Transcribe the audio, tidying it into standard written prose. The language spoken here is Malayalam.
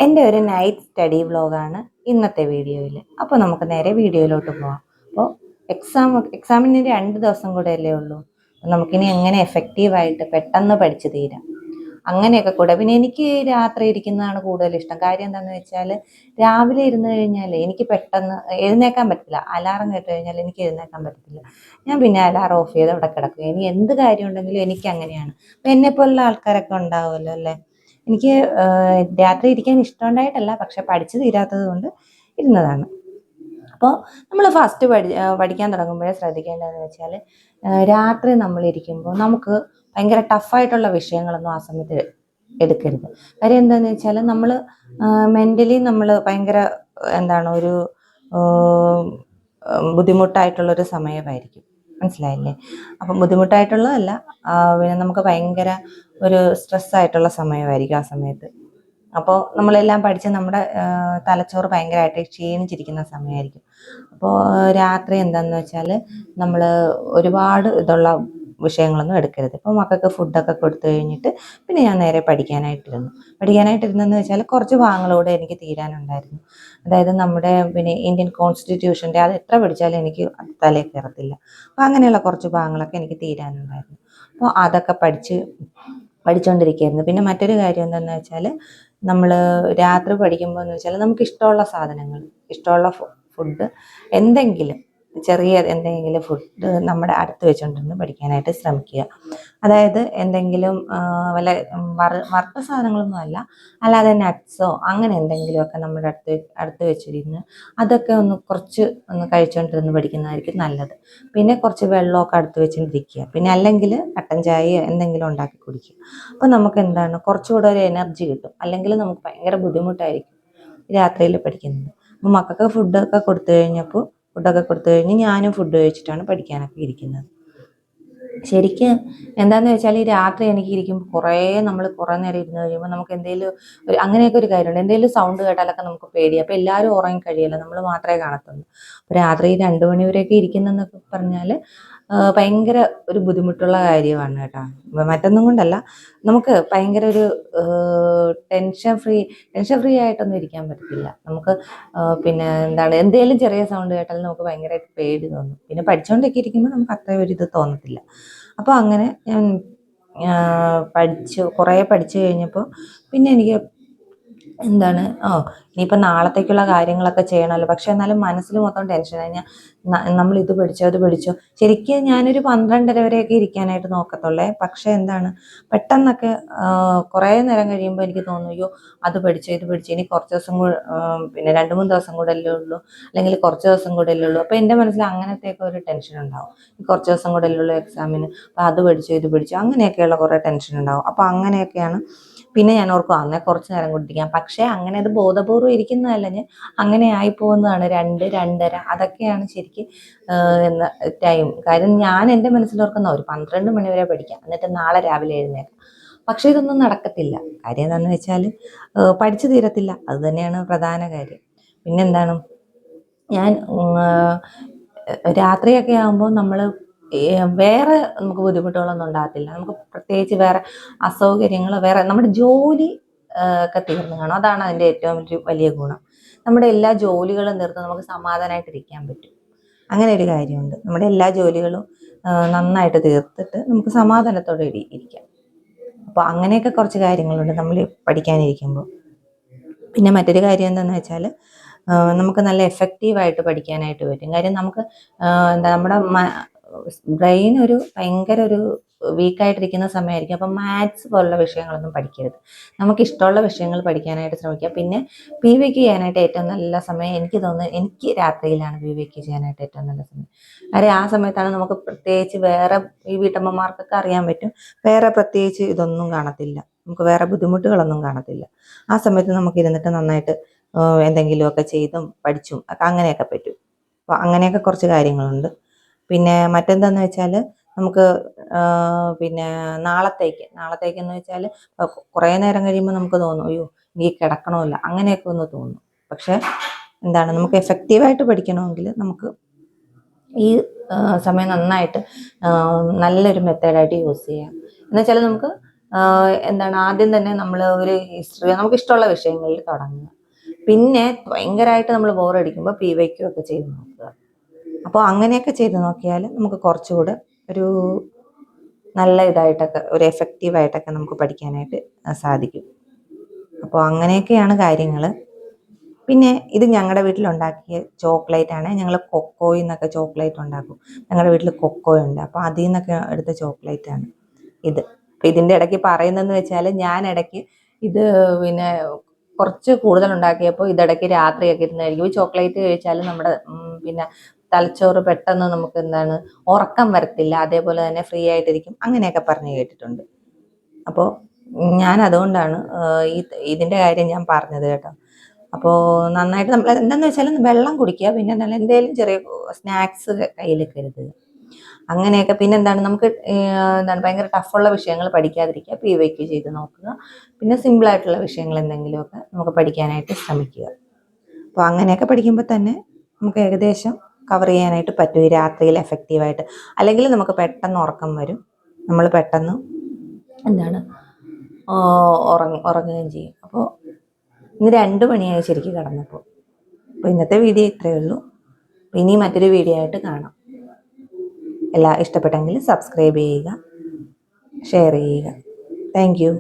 എൻ്റെ ഒരു നൈറ്റ് സ്റ്റഡി വ്ലോഗാണ് ഇന്നത്തെ വീഡിയോയിൽ. അപ്പോൾ നമുക്ക് നേരെ വീഡിയോയിലോട്ട് പോകാം. അപ്പോൾ എക്സാമിന് 2 ദിവസം കൂടെ അല്ലേ ഉള്ളൂ. നമുക്കിനി എങ്ങനെ എഫക്റ്റീവായിട്ട് പെട്ടെന്ന് പഠിച്ചു തീരാം, അങ്ങനെയൊക്കെ കൂടെ. പിന്നെ എനിക്ക് രാത്രി ഇരിക്കുന്നതാണ് കൂടുതൽ ഇഷ്ടം. കാര്യം എന്താണെന്ന് വെച്ചാൽ രാവിലെ ഇരുന്ന് കഴിഞ്ഞാൽ എനിക്ക് പെട്ടെന്ന് എഴുന്നേക്കാൻ പറ്റില്ല. അലാറം കേട്ട് കഴിഞ്ഞാൽ എനിക്ക് എഴുന്നേക്കാൻ പറ്റത്തില്ല. ഞാൻ പിന്നെ അലാറം ഓഫ് ചെയ്ത് അവിടെ കിടക്കും. ഇനി എന്ത് കാര്യം ഉണ്ടെങ്കിലും എനിക്ക് അങ്ങനെയാണ്. അപ്പം എന്നെപ്പോലുള്ള ആൾക്കാരൊക്കെ ഉണ്ടാവുമല്ലോ അല്ലേ. എനിക്ക് രാത്രി ഇരിക്കാൻ ഇഷ്ടമുണ്ടായിട്ടല്ല, പക്ഷെ പഠിച്ചു തീരാത്തത് കൊണ്ട് ഇരുന്നതാണ്. അപ്പോൾ നമ്മൾ ഫസ്റ്റ് പഠിക്കാൻ തുടങ്ങുമ്പോഴേ ശ്രദ്ധിക്കേണ്ടതെന്ന് വെച്ചാൽ രാത്രി നമ്മളിരിക്കുമ്പോൾ നമുക്ക് ഭയങ്കര ടഫായിട്ടുള്ള വിഷയങ്ങളൊന്നും ആ സമയത്ത് എടുക്കരുത്. കാര്യം എന്താണെന്ന് വെച്ചാൽ നമ്മൾ മെൻ്റലി നമ്മൾ ഭയങ്കര എന്താണ് ഒരു ബുദ്ധിമുട്ടായിട്ടുള്ളൊരു സമയമായിരിക്കും. മനസ്സിലായില്ലേ? അപ്പം ബുദ്ധിമുട്ടായിട്ടുള്ളതല്ല, പിന്നെ നമുക്ക് ഭയങ്കര ഒരു സ്ട്രെസ്സായിട്ടുള്ള സമയമായിരിക്കും ആ സമയത്ത്. അപ്പോൾ നമ്മളെല്ലാം പഠിച്ച് നമ്മുടെ തലച്ചോറ് ഭയങ്കരമായിട്ട് ക്ഷീണിച്ചിരിക്കുന്ന സമയമായിരിക്കും. അപ്പോൾ രാത്രി എന്താണെന്ന് വെച്ചാൽ നമ്മൾ ഒരുപാട് ഇതുള്ള വിഷയങ്ങളൊന്നും എടുക്കരുത്. ഇപ്പോൾ മക്കൾക്ക് ഫുഡൊക്കെ കൊടുത്തു കഴിഞ്ഞിട്ട് പിന്നെ ഞാൻ നേരെ പഠിക്കാനായിട്ടിരുന്നെന്ന് വെച്ചാൽ കുറച്ച് ഭാഗങ്ങളൂടെ എനിക്ക് തീരാനുണ്ടായിരുന്നു. അതായത് നമ്മുടെ പിന്നെ ഇന്ത്യൻ കോൺസ്റ്റിറ്റ്യൂഷൻ്റെ അത് എത്ര പഠിച്ചാലും എനിക്ക് തലയിൽ കയറത്തില്ല. അപ്പോൾ അങ്ങനെയുള്ള കുറച്ച് ഭാഗങ്ങളൊക്കെ എനിക്ക് തീരാനുണ്ടായിരുന്നു. അപ്പോൾ അതൊക്കെ പഠിച്ചുകൊണ്ടിരിക്കുകയായിരുന്നു. പിന്നെ മറ്റൊരു കാര്യം എന്താണെന്ന് വെച്ചാൽ നമ്മൾ രാത്രി പഠിക്കുമ്പോൾ എന്ന് വെച്ചാൽ നമുക്ക് ഇഷ്ടമുള്ള സാധനങ്ങൾ, ഇഷ്ടമുള്ള ഫുഡ്, എന്തെങ്കിലും ചെറിയ എന്തെങ്കിലും ഫുഡ് നമ്മുടെ അടുത്ത് വെച്ചുകൊണ്ടിരുന്ന് പഠിക്കാനായിട്ട് ശ്രമിക്കുക. അതായത് എന്തെങ്കിലും വല്ല വറുത്ത സാധനങ്ങളൊന്നും അല്ലാതെ നട്ട്സോ അങ്ങനെ എന്തെങ്കിലുമൊക്കെ നമ്മുടെ അടുത്ത് വെച്ചിരുന്ന് അതൊക്കെ കുറച്ച് കഴിച്ചുകൊണ്ടിരുന്ന് പഠിക്കുന്നതായിരിക്കും നല്ലത്. പിന്നെ കുറച്ച് വെള്ളമൊക്കെ അടുത്ത് വെച്ചുകൊണ്ടിരിക്കുക. പിന്നെ അല്ലെങ്കിൽ കട്ടൻ ചായയോ എന്തെങ്കിലും ഉണ്ടാക്കി കുടിക്കുക. അപ്പോൾ നമുക്ക് എന്താണ് കുറച്ചുകൂടെ ഒരു എനർജി കിട്ടും. അല്ലെങ്കിൽ നമുക്ക് ഭയങ്കര ബുദ്ധിമുട്ടായിരിക്കും രാത്രിയിൽ പഠിക്കുന്നത്. അപ്പോൾ മക്കൾക്ക് ഫുഡൊക്കെ കൊടുത്തു കഴിഞ്ഞ് ഞാനും ഫുഡ് കഴിച്ചിട്ടാണ് പഠിക്കാനൊക്കെ ഇരിക്കുന്നത്. ശരിക്കും എന്താണെന്ന് വെച്ചാൽ ഈ രാത്രി എനിക്ക് ഇരിക്കുമ്പോൾ കുറേ നേരം ഇരുന്ന് കഴിയുമ്പോൾ നമുക്ക് എന്തെങ്കിലും അങ്ങനെയൊക്കെ ഒരു കാര്യമുണ്ട്. എന്തെങ്കിലും സൗണ്ട് കേട്ടാലൊക്കെ നമുക്ക് പേടിയാണ്. അപ്പോൾ എല്ലാവരും ഉറങ്ങി കഴിയല്ലോ, നമ്മൾ മാത്രമേ കാണത്തുള്ളൂ. അപ്പോൾ രാത്രി 2 മണി വരെയൊക്കെ ഇരിക്കുന്നതെന്നൊക്കെ പറഞ്ഞാൽ ഭയങ്കര ഒരു ബുദ്ധിമുട്ടുള്ള കാര്യമാണ് കേട്ടോ. മറ്റൊന്നും കൊണ്ടല്ല, നമുക്ക് ഭയങ്കര ഒരു ടെൻഷൻ ഫ്രീ ആയിട്ടൊന്നും ഇരിക്കാൻ പറ്റത്തില്ല നമുക്ക്. പിന്നെ എന്താണ്, എന്തെങ്കിലും ചെറിയ സൗണ്ട് കേട്ടാൽ നമുക്ക് ഭയങ്കരമായിട്ട് പേടി തോന്നും. പിന്നെ പഠിച്ചുകൊണ്ടൊക്കെ ഇരിക്കുമ്പോൾ നമുക്ക് അത്രയും ഒരു ഇത് തോന്നത്തില്ല. അപ്പോൾ അങ്ങനെ ഞാൻ കുറേ പഠിച്ചു കഴിഞ്ഞപ്പോൾ പിന്നെ എനിക്ക് എന്താണ് ഇനിയിപ്പോൾ നാളത്തേക്കുള്ള കാര്യങ്ങളൊക്കെ ചെയ്യണമല്ലോ. പക്ഷെ എന്നാലും മനസ്സിൽ മൊത്തം ടെൻഷനായി. നമ്മൾ ഇത് പഠിച്ചോ അത് പഠിച്ചോ. ശരിക്കും ഞാനൊരു 12:30 വരെയൊക്കെ ഇരിക്കാനായിട്ട് നോക്കത്തുള്ളേ. പക്ഷെ എന്താണ്, പെട്ടെന്നൊക്കെ കുറേ നേരം കഴിയുമ്പോൾ എനിക്ക് തോന്നും, അയ്യോ അത് പഠിച്ചോ ഇത് പഠിച്ചോ, ഇനി കുറച്ച് ദിവസം കൂടെ, പിന്നെ 2-3 ദിവസം കൂടെ അല്ലേ ഉള്ളൂ, അല്ലെങ്കിൽ കുറച്ച് ദിവസം കൂടെ അല്ലേ ഉള്ളൂ. അപ്പോൾ എൻ്റെ മനസ്സിൽ അങ്ങനത്തെയൊക്കെ ഒരു ടെൻഷൻ ഉണ്ടാവും. കുറച്ച് ദിവസം കൂടെ അല്ലേ ഉള്ളൂ എക്സാമിന്, അപ്പോൾ അത് പഠിച്ചോ ഇത് പഠിച്ചോ അങ്ങനെയൊക്കെയുള്ള കുറേ ടെൻഷൻ ഉണ്ടാവും. അപ്പോൾ അങ്ങനെയൊക്കെയാണ്. പിന്നെ ഞാൻ ഓർക്കും അങ്ങനെ കുറച്ച് നേരം കൊണ്ടിരിക്കാം. പക്ഷേ അങ്ങനെ അത് ബോധപൂർവ്വം ഇരിക്കുന്നതല്ല, ഞാൻ അങ്ങനെ ആയിപ്പോകുന്നതാണ്. 2-2:30 അതൊക്കെയാണ് ശരിക്കും ടൈം. കാര്യം ഞാൻ എൻ്റെ മനസ്സിലോർക്കുന്ന ഒരു 12 മണി വരെ പഠിക്കാം, എന്നിട്ട് നാളെ രാവിലെ എഴുന്നേൽക്കാം. പക്ഷേ ഇതൊന്നും നടക്കത്തില്ല. കാര്യം എന്താണെന്ന് വെച്ചാൽ പഠിച്ചു തീരത്തില്ല. അത് തന്നെയാണ് പ്രധാന കാര്യം. പിന്നെന്താണ്, ഞാൻ രാത്രിയൊക്കെ ആകുമ്പോൾ നമ്മൾ വേറെ നമുക്ക് ബുദ്ധിമുട്ടുകളൊന്നും ഉണ്ടാകത്തില്ല. നമുക്ക് പ്രത്യേകിച്ച് വേറെ അസൗകര്യങ്ങൾ, വേറെ നമ്മുടെ ജോലി ഒക്കെ തീർന്നു കാണും. അതാണ് അതിൻ്റെ ഏറ്റവും വലിയ ഗുണം. നമ്മുടെ എല്ലാ ജോലികളും തീർത്ത് നമുക്ക് സമാധാനമായിട്ടിരിക്കാൻ പറ്റും. അങ്ങനെ ഒരു കാര്യമുണ്ട്. നമ്മുടെ എല്ലാ ജോലികളും നന്നായിട്ട് തീർത്തിട്ട് നമുക്ക് സമാധാനത്തോടെ ഇരിക്കാം. അപ്പോൾ അങ്ങനെയൊക്കെ കുറച്ച് കാര്യങ്ങളുണ്ട് നമ്മൾ പഠിക്കാനിരിക്കുമ്പോൾ. പിന്നെ മറ്റൊരു കാര്യം എന്താണെന്ന് വെച്ചാൽ നമുക്ക് നല്ല എഫക്റ്റീവായിട്ട് പഠിക്കാനായിട്ട് പറ്റും. കാര്യം നമുക്ക് നമ്മുടെ ബ്രെയിൻ ഭയങ്കര ഒരു വീക്കായിട്ടിരിക്കുന്ന സമയമായിരിക്കും. അപ്പം മാത്സ് പോലുള്ള വിഷയങ്ങളൊന്നും പഠിക്കരുത്. നമുക്കിഷ്ടമുള്ള വിഷയങ്ങൾ പഠിക്കാനായിട്ട് ശ്രമിക്കുക. പിന്നെ PVQ ചെയ്യാനായിട്ട് ഏറ്റവും നല്ല സമയം എനിക്ക് തോന്നുന്നത്, എനിക്ക് രാത്രിയിലാണ് PVQ ചെയ്യാനായിട്ട് ഏറ്റവും നല്ല സമയം. കാര്യം ആ സമയത്താണ് നമുക്ക് പ്രത്യേകിച്ച് വേറെ, ഈ വീട്ടമ്മമാർക്കൊക്കെ അറിയാൻ പറ്റും, വേറെ പ്രത്യേകിച്ച് ഇതൊന്നും കാണത്തില്ല, നമുക്ക് വേറെ ബുദ്ധിമുട്ടുകളൊന്നും കാണത്തില്ല. ആ സമയത്ത് നമുക്ക് ഇരുന്നിട്ട് നന്നായിട്ട് എന്തെങ്കിലുമൊക്കെ ചെയ്തും പഠിച്ചും ഒക്കെ അങ്ങനെയൊക്കെ പറ്റും. അപ്പോൾ അങ്ങനെയൊക്കെ കുറച്ച് കാര്യങ്ങളുണ്ട്. പിന്നെ മറ്റെന്താണെന്ന് വെച്ചാൽ നമുക്ക് പിന്നെ നാളത്തേക്കെന്ന് വെച്ചാൽ കുറേ നേരം കഴിയുമ്പോൾ നമുക്ക് തോന്നും, അയ്യോ എനിക്ക് കിടക്കണമല്ലോ, അങ്ങനെയൊക്കെ ഒന്ന് തോന്നും. പക്ഷേ എന്താണ്, നമുക്ക് എഫക്റ്റീവായിട്ട് പഠിക്കണമെങ്കിൽ നമുക്ക് ഈ സമയം നന്നായിട്ട് നല്ലൊരു മെത്തേഡായിട്ട് യൂസ് ചെയ്യാം. എന്നുവെച്ചാൽ നമുക്ക് എന്താണ് ആദ്യം തന്നെ നമ്മൾ ഒരു ഹിസ്റ്ററി നമുക്ക് ഇഷ്ടമുള്ള വിഷയങ്ങളിൽ തുടങ്ങുക. പിന്നെ ഭയങ്കരമായിട്ട് നമ്മൾ ബോറടിക്കുമ്പോൾ PYQ ഒക്കെ ചെയ്ത് നോക്കുക. അപ്പോൾ അങ്ങനെയൊക്കെ ചെയ്ത് നോക്കിയാൽ നമുക്ക് കുറച്ചുകൂടെ ഒരു നല്ല ഇതായിട്ടൊക്കെ ഒരു എഫക്റ്റീവായിട്ടൊക്കെ നമുക്ക് പഠിക്കാനായിട്ട് സാധിക്കും. അപ്പോൾ അങ്ങനെയൊക്കെയാണ് കാര്യങ്ങൾ. പിന്നെ ഇത് ഞങ്ങളുടെ വീട്ടിലുണ്ടാക്കിയ ചോക്ലേറ്റാണ്. ഞങ്ങൾ കൊക്കോയിൽ നിന്നൊക്കെ ചോക്ലേറ്റ് ഉണ്ടാക്കും. ഞങ്ങളുടെ വീട്ടിൽ കൊക്കോ ഉണ്ട്. അപ്പോൾ അതിൽ നിന്നൊക്കെ എടുത്ത ചോക്ലേറ്റാണ് ഇത്. അപ്പോൾ ഇതിൻ്റെ ഇടയ്ക്ക് പറയുന്നതെന്ന് വെച്ചാൽ ഞാൻ ഇടയ്ക്ക് ഇത് പിന്നെ കുറച്ച് കൂടുതൽ ഉണ്ടാക്കിയപ്പോൾ ഇതിടയ്ക്ക് രാത്രിയൊക്കെ ഇരുന്ന് കഴിക്കും. ഈ ചോക്ലേറ്റ് കഴിച്ചാൽ നമ്മുടെ പിന്നെ തലച്ചോറ് പെട്ടെന്ന് നമുക്ക് എന്താണ് ഉറക്കം വരത്തില്ല, അതേപോലെ തന്നെ ഫ്രീ ആയിട്ടിരിക്കും, അങ്ങനെയൊക്കെ പറഞ്ഞ് കേട്ടിട്ടുണ്ട്. അപ്പോൾ ഞാൻ അതുകൊണ്ടാണ് ഇതിൻ്റെ കാര്യം ഞാൻ പറഞ്ഞത് കേട്ടോ. അപ്പോൾ നന്നായിട്ട് നമ്മൾ എന്താണെന്ന് വെച്ചാൽ വെള്ളം കുടിക്കുക, പിന്നെ എന്താണ് എന്തെങ്കിലും ചെറിയ സ്നാക്സ് കയ്യിൽ കരുതുക, അങ്ങനെയൊക്കെ. പിന്നെ എന്താണ് നമുക്ക് എന്താണ് ഭയങ്കര ടഫുള്ള വിഷയങ്ങൾ പഠിക്കാതിരിക്കുക, PYQ ചെയ്ത് നോക്കുക. പിന്നെ സിമ്പിളായിട്ടുള്ള വിഷയങ്ങൾ എന്തെങ്കിലുമൊക്കെ നമുക്ക് പഠിക്കാനായിട്ട് ശ്രമിക്കുക. അപ്പോൾ അങ്ങനെയൊക്കെ പഠിക്കുമ്പോൾ തന്നെ നമുക്ക് ഏകദേശം കവർ ചെയ്യാനായിട്ട് പറ്റും ഈ രാത്രിയിൽ എഫക്റ്റീവായിട്ട്. അല്ലെങ്കിൽ നമുക്ക് പെട്ടെന്ന് ഉറക്കം വരും, നമ്മൾ പെട്ടെന്ന് എന്താണ് ഉറങ്ങുകയും ചെയ്യും. അപ്പോൾ ഇന്ന് 2 മണിയായി ശരിക്കും കിടന്നപ്പോൾ. അപ്പോൾ ഇന്നത്തെ വീഡിയോ ഇത്രയേ ഉള്ളൂ. അപ്പോൾ ഇനി മറ്റൊരു വീഡിയോ ആയിട്ട് കാണാം. ഇഷ്ടപ്പെട്ടെങ്കിൽ സബ്സ്ക്രൈബ് ചെയ്യുക, ഷെയർ ചെയ്യുക. Thank you.